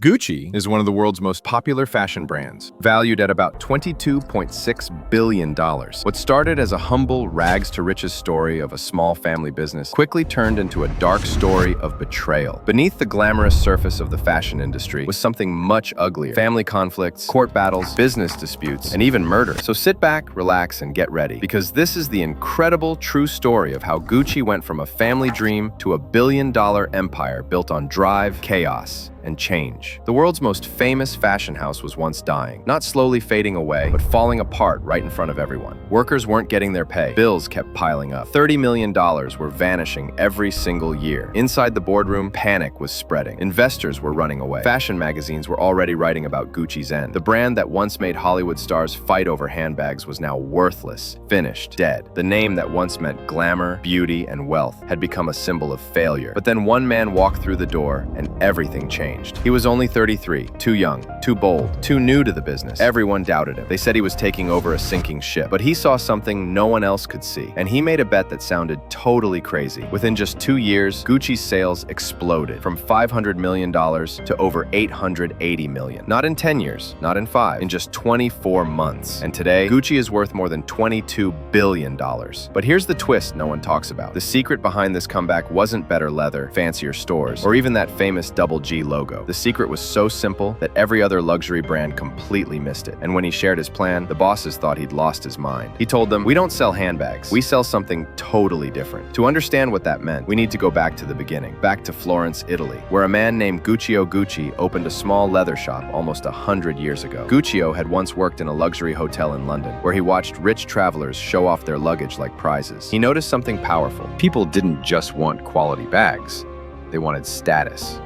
Gucci is one of the world's most popular fashion brands, valued at about $22.6 billion. What started as a humble rags-to-riches story of a small family business quickly turned into a dark story of betrayal. Beneath the glamorous surface of the fashion industry was something much uglier: family conflicts, court battles, business disputes, and even murder. So sit back, relax, and get ready, because this is the incredible true story of how Gucci went from a family dream to a billion-dollar empire built on drive, chaos, and change. The world's most famous fashion house was once dying, not slowly fading away, but falling apart right in front of everyone. Workers weren't getting their pay. Bills kept piling up. $30 million were vanishing every single year. Inside the boardroom, panic was spreading. Investors were running away. Fashion magazines were already writing about Gucci's end. The brand that once made Hollywood stars fight over handbags was now worthless, finished, dead. The name that once meant glamour, beauty, and wealth had become a symbol of failure. But then one man walked through the door and everything changed. He was only 33, too young, too bold, too new to the business. Everyone doubted him. They said he was taking over a sinking ship. But he saw something no one else could see, and he made a bet that sounded totally crazy. Within just 2 years, Gucci's sales exploded from $500 million to over $880 million. Not in 10 years, not in 5, in just 24 months. And today, Gucci is worth more than $22 billion. But here's the twist no one talks about. The secret behind this comeback wasn't better leather, fancier stores, or even that famous double G logo. The secret was so simple that every other luxury brand completely missed it. And when he shared his plan, the bosses thought he'd lost his mind. He told them, "We don't sell handbags. We sell something totally different." To understand what that meant, we need to go back to the beginning, back to Florence, Italy, where a man named Guccio Gucci opened a small leather shop almost 100 years ago. Guccio had once worked in a luxury hotel in London, where he watched rich travelers show off their luggage like prizes. He noticed something powerful. People didn't just want quality bags. They wanted status.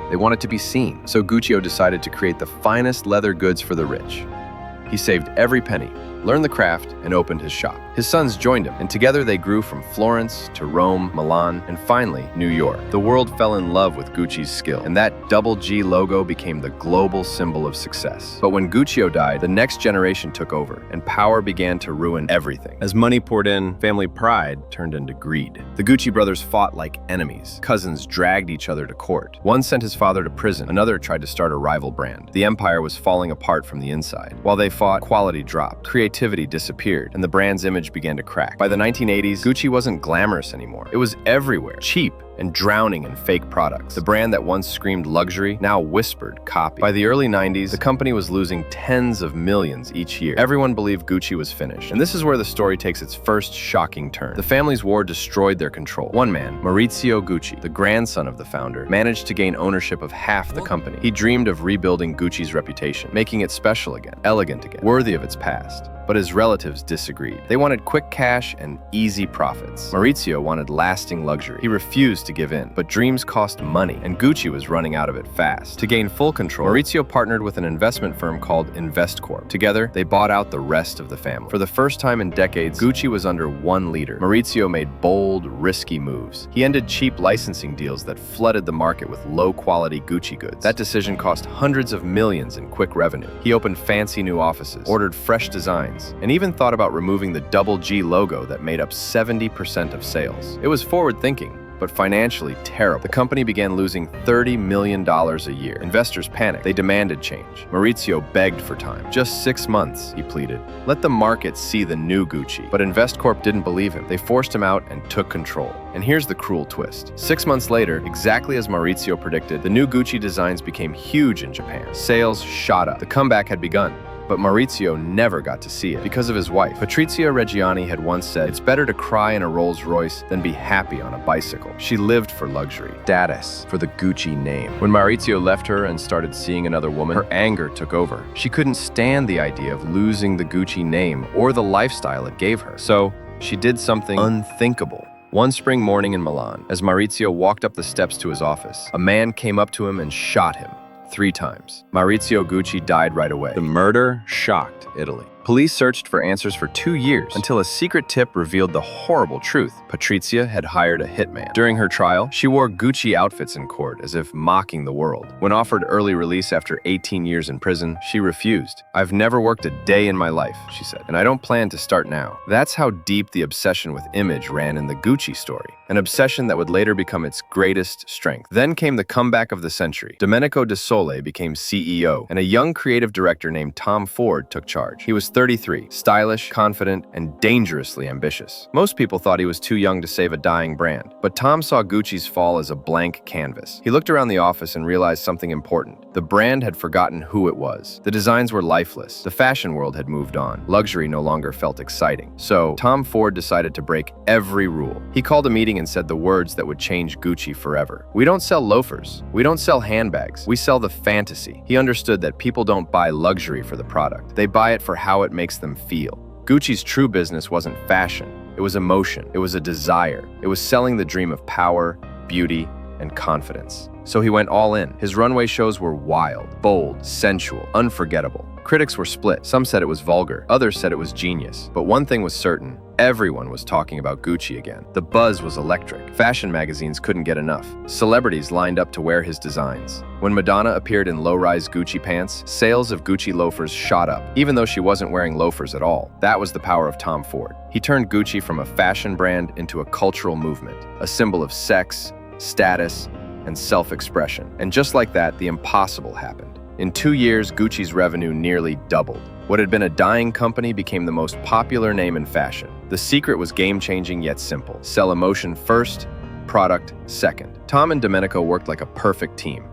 They wanted to be seen. So Guccio decided to create the finest leather goods for the rich. He saved every penny, learned the craft, and opened his shop. His sons joined him, and together they grew from Florence to Rome, Milan, and finally, New York. The world fell in love with Gucci's skill, and that double G logo became the global symbol of success. But when Guccio died, the next generation took over, and power began to ruin everything. As money poured in, family pride turned into greed. The Gucci brothers fought like enemies. Cousins dragged each other to court. One sent his father to prison, another tried to start a rival brand. The empire was falling apart from the inside. While they fought, quality dropped, creativity disappeared, and the brand's image began to crack. By the 1980s, Gucci wasn't glamorous anymore. It was everywhere, cheap, and drowning in fake products. The brand that once screamed luxury now whispered copy. By the early 90s, the company was losing tens of millions each year. Everyone believed Gucci was finished. And this is where the story takes its first shocking turn. The family's war destroyed their control. One man, Maurizio Gucci, the grandson of the founder, managed to gain ownership of half the company. He dreamed of rebuilding Gucci's reputation, making it special again, elegant again, worthy of its past. But his relatives disagreed. They wanted quick cash and easy profits. Maurizio wanted lasting luxury. He refused to give in, but dreams cost money, and Gucci was running out of it fast. To gain full control, Maurizio partnered with an investment firm called Investcorp. Together, they bought out the rest of the family. For the first time in decades, Gucci was under one leader. Maurizio made bold, risky moves. He ended cheap licensing deals that flooded the market with low-quality Gucci goods. That decision cost hundreds of millions in quick revenue. He opened fancy new offices, ordered fresh designs, and even thought about removing the double G logo that made up 70% of sales. It was forward-thinking, but financially terrible. The company began losing $30 million a year. Investors panicked. They demanded change. Maurizio begged for time. "Just 6 months," he pleaded. "Let the market see the new Gucci." But Investcorp didn't believe him. They forced him out and took control. And here's the cruel twist. 6 months later, exactly as Maurizio predicted, the new Gucci designs became huge in Japan. Sales shot up. The comeback had begun. But Maurizio never got to see it because of his wife. Patrizia Reggiani had once said, "It's better to cry in a Rolls Royce than be happy on a bicycle." She lived for luxury, status, for the Gucci name. When Maurizio left her and started seeing another woman, her anger took over. She couldn't stand the idea of losing the Gucci name or the lifestyle it gave her. So she did something unthinkable. One spring morning in Milan, as Maurizio walked up the steps to his office, a man came up to him and shot him 3 times. Maurizio Gucci died right away. The murder shocked Italy. Police searched for answers for 2 years until a secret tip revealed the horrible truth. Patrizia had hired a hitman. During her trial, she wore Gucci outfits in court as if mocking the world. When offered early release after 18 years in prison, she refused. "I've never worked a day in my life," she said, "and I don't plan to start now." That's how deep the obsession with image ran in the Gucci story, an obsession that would later become its greatest strength. Then came the comeback of the century. Domenico De Sole became CEO, and a young creative director named Tom Ford took charge. He was 33, stylish, confident, and dangerously ambitious. Most people thought he was too young to save a dying brand, but Tom saw Gucci's fall as a blank canvas. He looked around the office and realized something important. The brand had forgotten who it was. The designs were lifeless. The fashion world had moved on. Luxury no longer felt exciting. So, Tom Ford decided to break every rule. He called a meeting and said the words that would change Gucci forever. "We don't sell loafers. We don't sell handbags. We sell the fantasy." He understood that people don't buy luxury for the product. They buy it for how it makes them feel. Gucci's true business wasn't fashion. It was emotion. It was a desire. It was selling the dream of power, beauty, and confidence. So he went all in. His runway shows were wild, bold, sensual, unforgettable. Critics were split. Some said it was vulgar. Others said it was genius. But one thing was certain. Everyone was talking about Gucci again. The buzz was electric. Fashion magazines couldn't get enough. Celebrities lined up to wear his designs. When Madonna appeared in low-rise Gucci pants, sales of Gucci loafers shot up, even though she wasn't wearing loafers at all. That was the power of Tom Ford. He turned Gucci from a fashion brand into a cultural movement, a symbol of sex, status, and self-expression. And just like that, the impossible happened. In 2 years, Gucci's revenue nearly doubled. What had been a dying company became the most popular name in fashion. The secret was game-changing yet simple. Sell emotion first, product second. Tom and Domenico worked like a perfect team.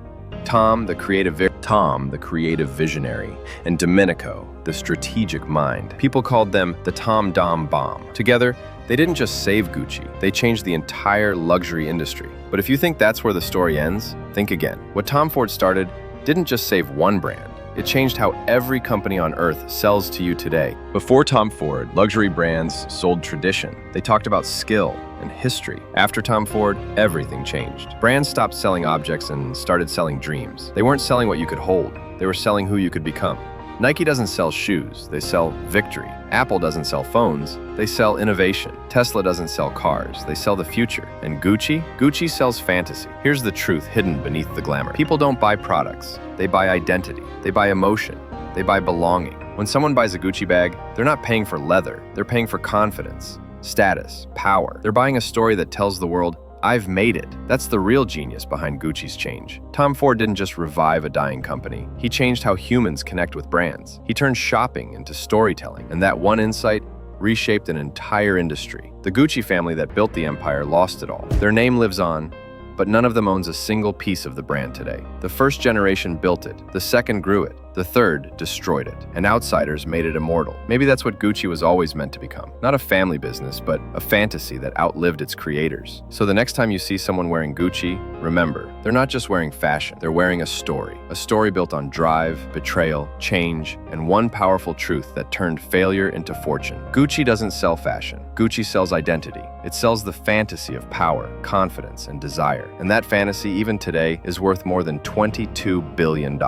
Tom, the creative visionary, and Domenico, the strategic mind. People called them the Tom Dom Bomb. Together, they didn't just save Gucci, they changed the entire luxury industry. But if you think that's where the story ends, think again. What Tom Ford started didn't just save one brand. It changed how every company on earth sells to you today. Before Tom Ford, luxury brands sold tradition. They talked about skill and history. After Tom Ford, everything changed. Brands stopped selling objects and started selling dreams. They weren't selling what you could hold. They were selling who you could become. Nike doesn't sell shoes, they sell victory. Apple doesn't sell phones, they sell innovation. Tesla doesn't sell cars, they sell the future. And Gucci sells fantasy. Here's the truth hidden beneath the glamour. People don't buy products, they buy identity. They buy emotion, they buy belonging. When someone buys a Gucci bag, they're not paying for leather, they're paying for confidence, status, power. They're buying a story that tells the world, "I've made it." That's the real genius behind Gucci's change. Tom Ford didn't just revive a dying company. He changed how humans connect with brands. He turned shopping into storytelling, and that one insight reshaped an entire industry. The Gucci family that built the empire lost it all. Their name lives on, but none of them owns a single piece of the brand today. The first generation built it, the second grew it, the third destroyed it, and outsiders made it immortal. Maybe that's what Gucci was always meant to become. Not a family business, but a fantasy that outlived its creators. So the next time you see someone wearing Gucci, remember, they're not just wearing fashion, they're wearing a story built on drive, betrayal, change, and one powerful truth that turned failure into fortune. Gucci doesn't sell fashion. Gucci sells identity. It sells the fantasy of power, confidence, and desire. And that fantasy, even today, is worth more than $22 billion.